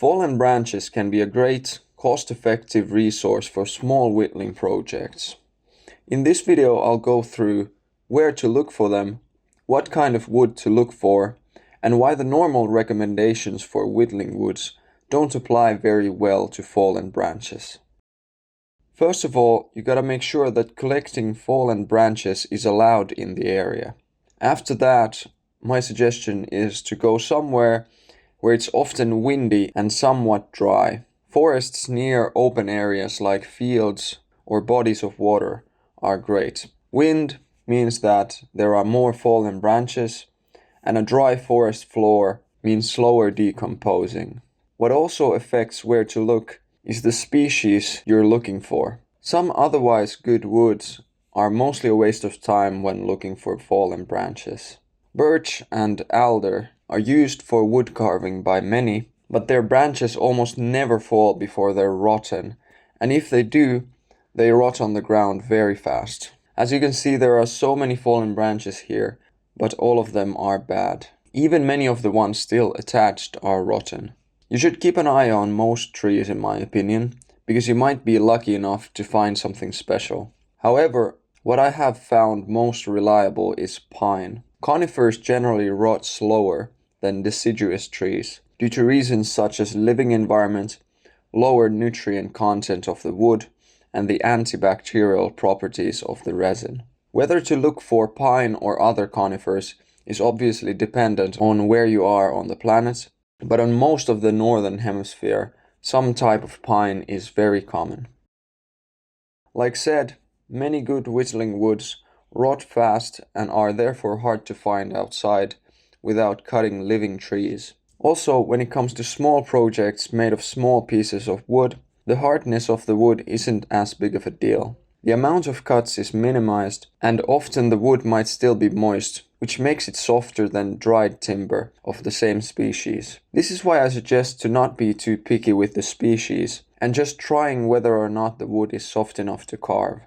Fallen branches can be a great, cost-effective resource for small whittling projects. In this video I'll go through where to look for them, what kind of wood to look for, and why the normal recommendations for whittling woods don't apply very well to fallen branches. First of all, you gotta make sure that collecting fallen branches is allowed in the area. After that, my suggestion is to go somewhere where it's often windy and somewhat dry. Forests near open areas like fields or bodies of water are great. Wind means that there are more fallen branches, and a dry forest floor means slower decomposing. What also affects where to look is the species you're looking for. Some otherwise good woods are mostly a waste of time when looking for fallen branches. Birch and alder are used for wood carving by many, but their branches almost never fall before they're rotten, and if they do, they rot on the ground very fast. As you can see, there are so many fallen branches here, but all of them are bad. Even many of the ones still attached are rotten. You should keep an eye on most trees, in my opinion, because you might be lucky enough to find something special. However, what I have found most reliable is pine. Conifers generally rot slower than deciduous trees due to reasons such as living environment, lower nutrient content of the wood, and the antibacterial properties of the resin. Whether to look for pine or other conifers is obviously dependent on where you are on the planet, but on most of the northern hemisphere, some type of pine is very common. Like said, many good whittling woods rot fast and are therefore hard to find outside without cutting living trees. Also, when it comes to small projects made of small pieces of wood, the hardness of the wood isn't as big of a deal. The amount of cuts is minimized, and often the wood might still be moist, which makes it softer than dried timber of the same species. This is why I suggest to not be too picky with the species, and just trying whether or not the wood is soft enough to carve.